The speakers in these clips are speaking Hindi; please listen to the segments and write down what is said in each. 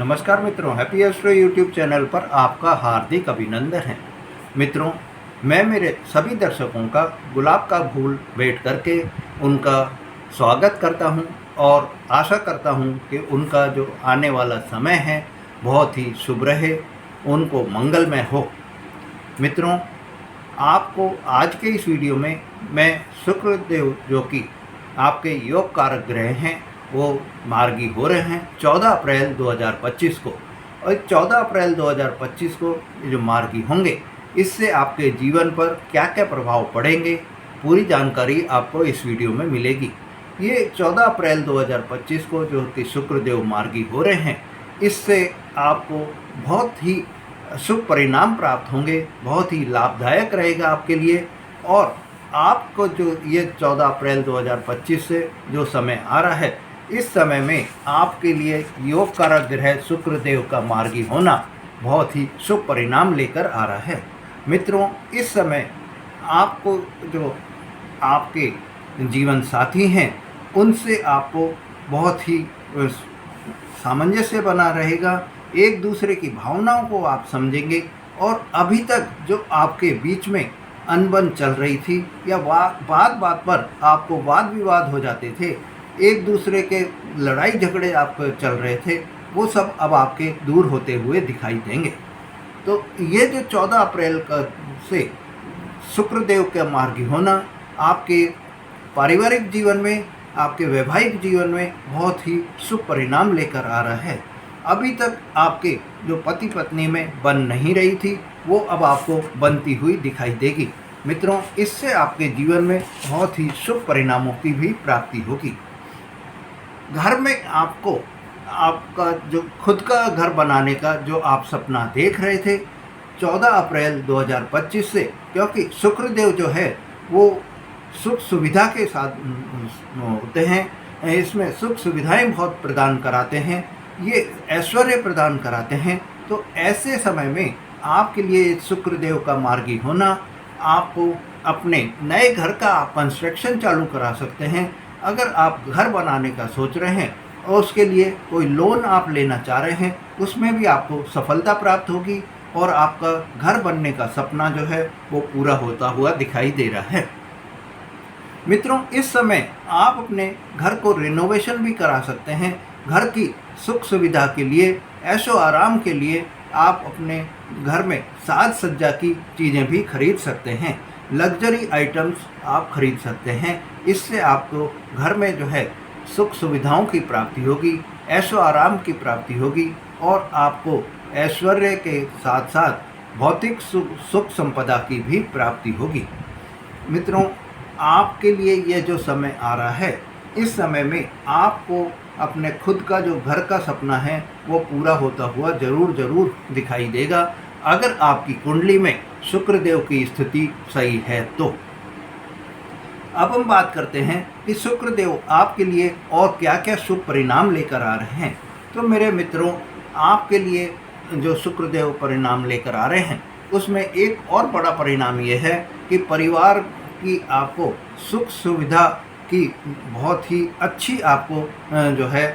नमस्कार मित्रों, हैप्पी एस्ट्रो यूट्यूब चैनल पर आपका हार्दिक अभिनंदन है। मित्रों, मैं मेरे सभी दर्शकों का गुलाब का फूल भेंट करके उनका स्वागत करता हूं और आशा करता हूं कि उनका जो आने वाला समय है बहुत ही शुभ रहे, उनको मंगलमय हो। मित्रों, आपको आज के इस वीडियो में मैं शुक्रदेव जो कि आपके योग कारक ग्रह हैं वो मार्गी हो रहे हैं 14 अप्रैल 2025 को। और 14 अप्रैल 2025 को जो मार्गी होंगे इससे आपके जीवन पर क्या क्या प्रभाव पड़ेंगे, पूरी जानकारी आपको इस वीडियो में मिलेगी। ये 14 अप्रैल 2025 को जो कि शुक्रदेव मार्गी हो रहे हैं, इससे आपको बहुत ही शुभ परिणाम प्राप्त होंगे, बहुत ही लाभदायक रहेगा आपके लिए। और आपको जो ये 14 अप्रैल 2025 से जो समय आ रहा है, इस समय में आपके लिए योग कारक ग्रह शुक्रदेव का मार्गी होना बहुत ही शुभ परिणाम लेकर आ रहा है। मित्रों, इस समय आपको जो आपके जीवन साथी हैं उनसे आपको बहुत ही सामंजस्य बना रहेगा, एक दूसरे की भावनाओं को आप समझेंगे। और अभी तक जो आपके बीच में अनबन चल रही थी या बात बात पर आपको वाद विवाद हो जाते थे, एक दूसरे के लड़ाई झगड़े आपको चल रहे थे, वो सब अब आपके दूर होते हुए दिखाई देंगे। तो ये जो 14 अप्रैल का से शुक्रदेव का मार्गी होना आपके पारिवारिक जीवन में, आपके वैवाहिक जीवन में बहुत ही शुभ परिणाम लेकर आ रहा है। अभी तक आपके जो पति पत्नी में बन नहीं रही थी वो अब आपको बनती हुई दिखाई देगी। मित्रों, इससे आपके जीवन में बहुत ही शुभ परिणामों की भी प्राप्ति होगी। घर में आपको आपका जो खुद का घर बनाने का जो आप सपना देख रहे थे 14 अप्रैल 2025 से, क्योंकि शुक्रदेव जो है वो सुख सुविधा के साथ होते हैं, इसमें सुख सुविधाएं बहुत प्रदान कराते हैं, ये ऐश्वर्य प्रदान कराते हैं। तो ऐसे समय में आपके लिए शुक्रदेव का मार्गी होना आपको अपने नए घर का कंस्ट्रक्शन चालू करा सकते हैं। अगर आप घर बनाने का सोच रहे हैं और उसके लिए कोई लोन आप लेना चाह रहे हैं, उसमें भी आपको सफलता प्राप्त होगी और आपका घर बनने का सपना जो है वो पूरा होता हुआ दिखाई दे रहा है। मित्रों, इस समय आप अपने घर को रिनोवेशन भी करा सकते हैं। घर की सुख सुविधा के लिए, ऐशो आराम के लिए आप अपने घर में साज सज्जा की चीज़ें भी खरीद सकते हैं, लग्जरी आइटम्स आप खरीद सकते हैं। इससे आपको घर में जो है सुख सुविधाओं की प्राप्ति होगी, ऐशो आराम की प्राप्ति होगी और आपको ऐश्वर्य के साथ साथ भौतिक सुख संपदा की भी प्राप्ति होगी। मित्रों, आपके लिए ये जो समय आ रहा है, इस समय में आपको अपने खुद का जो घर का सपना है वो पूरा होता हुआ ज़रूर दिखाई देगा, अगर आपकी कुंडली में शुक्रदेव की स्थिति सही है तो। अब हम बात करते हैं कि शुक्रदेव आपके लिए और क्या क्या शुभ परिणाम लेकर आ रहे हैं। तो मेरे मित्रों, आपके लिए जो शुक्रदेव परिणाम लेकर आ रहे हैं उसमें एक और बड़ा परिणाम ये है कि परिवार की आपको सुख सुविधा की बहुत ही अच्छी आपको जो है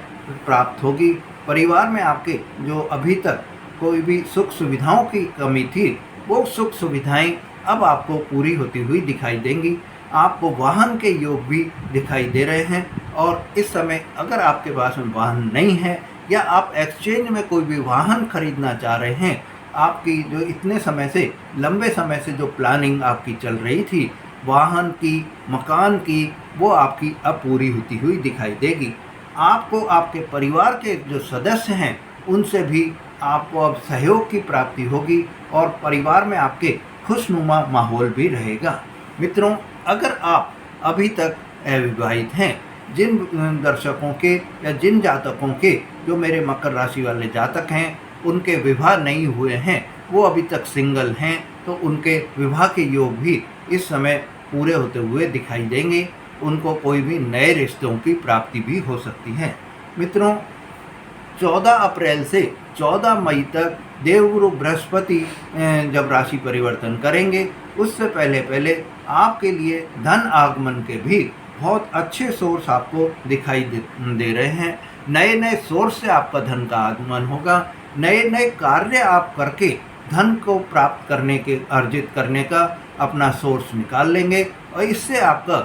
प्राप्त होगी। परिवार में आपके जो अभी तक कोई भी सुख सुविधाओं की कमी थी, वो सुख सुविधाएं अब आपको पूरी होती हुई दिखाई देंगी। आपको वाहन के योग भी दिखाई दे रहे हैं। और इस समय अगर आपके पास में वाहन नहीं है या आप एक्सचेंज में कोई भी वाहन खरीदना चाह रहे हैं, आपकी जो इतने समय से लंबे समय से जो प्लानिंग आपकी चल रही थी वाहन की, मकान की, वो आपकी अब पूरी होती हुई दिखाई देगी। आपको आपके परिवार के जो सदस्य हैं उनसे भी आपको अब सहयोग की प्राप्ति होगी और परिवार में आपके खुशनुमा माहौल भी रहेगा। मित्रों, अगर आप अभी तक अविवाहित हैं, जिन दर्शकों के या जिन जातकों के जो मेरे मकर राशि वाले जातक हैं उनके विवाह नहीं हुए हैं, वो अभी तक सिंगल हैं, तो उनके विवाह के योग भी इस समय पूरे होते हुए दिखाई देंगे। उनको कोई भी नए रिश्तों की प्राप्ति भी हो सकती है। मित्रों, 14 अप्रैल से 14 मई तक देवगुरु बृहस्पति जब राशि परिवर्तन करेंगे, उससे पहले आपके लिए धन आगमन के भी बहुत अच्छे सोर्स आपको दिखाई दे रहे हैं। नए नए सोर्स से आपका धन का आगमन होगा। नए नए कार्य आप करके धन को प्राप्त करने के अर्जित करने का अपना सोर्स निकाल लेंगे और इससे आपका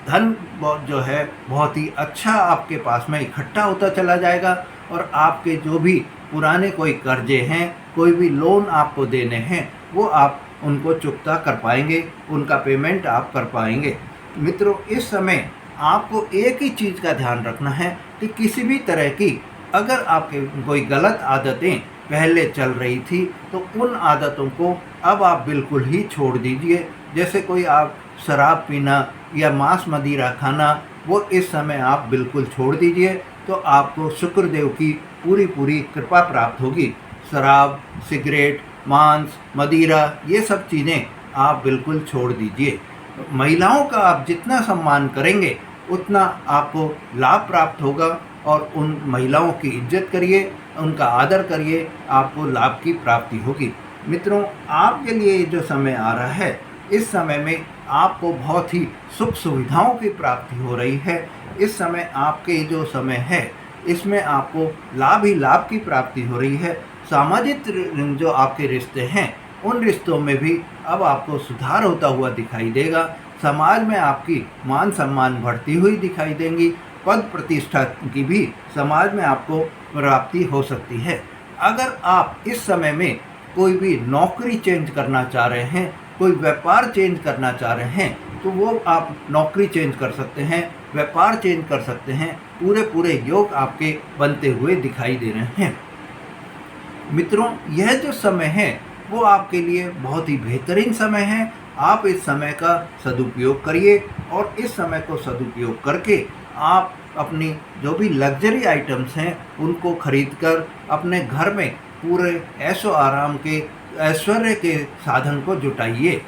धन जो है बहुत ही अच्छा आपके पास में इकट्ठा होता चला जाएगा और आपके जो भी पुराने कोई कर्जे हैं, कोई भी लोन आपको देने हैं, वो आप उनको चुकता कर पाएंगे, उनका पेमेंट आप कर पाएंगे। मित्रों, इस समय आपको एक ही चीज़ का ध्यान रखना है कि किसी भी तरह की अगर आपके कोई गलत आदतें पहले चल रही थी तो उन आदतों को अब आप बिल्कुल ही छोड़ दीजिए। जैसे कोई आप शराब पीना या मांस मदिरा खाना, वो इस समय आप बिल्कुल छोड़ दीजिए तो आपको शुक्रदेव की पूरी पूरी कृपा प्राप्त होगी। शराब, सिगरेट, मांस, मदिरा, ये सब चीज़ें आप बिल्कुल छोड़ दीजिए। महिलाओं का आप जितना सम्मान करेंगे उतना आपको लाभ प्राप्त होगा और उन महिलाओं की इज्जत करिए, उनका आदर करिए, आपको लाभ की प्राप्ति होगी। मित्रों, आपके लिए जो समय आ रहा है, इस समय में आपको बहुत ही सुख सुविधाओं की प्राप्ति हो रही है। इस समय आपके जो समय है, इसमें आपको लाभ ही लाभ की प्राप्ति हो रही है। सामाजिक जो आपके रिश्ते हैं, उन रिश्तों में भी अब आपको सुधार होता हुआ दिखाई देगा। समाज में आपकी मान सम्मान बढ़ती हुई दिखाई देंगी। पद प्रतिष्ठा की भी समाज में आपको प्राप्ति हो सकती है। अगर आप इस समय में कोई भी नौकरी चेंज करना चाह रहे हैं, कोई व्यापार चेंज करना चाह रहे हैं, तो वो आप नौकरी चेंज कर सकते हैं, व्यापार चेंज कर सकते हैं। पूरे पूरे योग आपके बनते हुए दिखाई दे रहे हैं। मित्रों, यह जो समय है वो आपके लिए बहुत ही बेहतरीन समय है। आप इस समय का सदुपयोग करिए और इस समय को सदुपयोग करके आप अपनी जो भी लग्जरी आइटम्स हैं उनको खरीदकर अपने घर में पूरे ऐशो आराम के ऐश्वर्य के साधन को जुटाइए।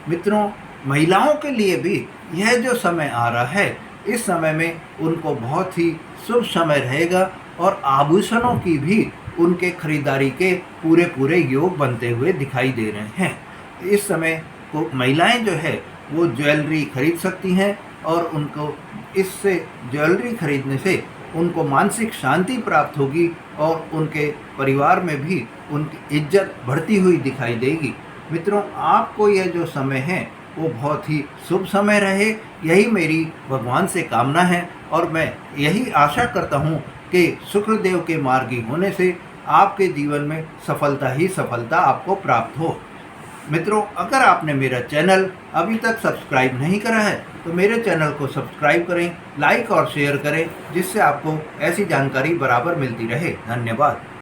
मित्रों, महिलाओं के लिए भी यह जो समय आ रहा है, इस समय में उनको बहुत ही शुभ समय रहेगा और आभूषणों की भी उनके खरीदारी के पूरे पूरे योग बनते हुए दिखाई दे रहे हैं। इस समय को महिलाएं जो है वो ज्वेलरी खरीद सकती हैं और उनको इससे ज्वेलरी खरीदने से उनको मानसिक शांति प्राप्त होगी और उनके परिवार में भी उनकी इज्जत बढ़ती हुई दिखाई देगी। मित्रों, आपको यह जो समय है वो बहुत ही शुभ समय रहे, यही मेरी भगवान से कामना है और मैं यही आशा करता हूँ कि शुक्रदेव के मार्गी होने से आपके जीवन में सफलता ही सफलता आपको प्राप्त हो। मित्रों, अगर आपने मेरा चैनल अभी तक सब्सक्राइब नहीं करा है तो मेरे चैनल को सब्सक्राइब करें, लाइक और शेयर करें, जिससे आपको ऐसी जानकारी बराबर मिलती रहे। धन्यवाद।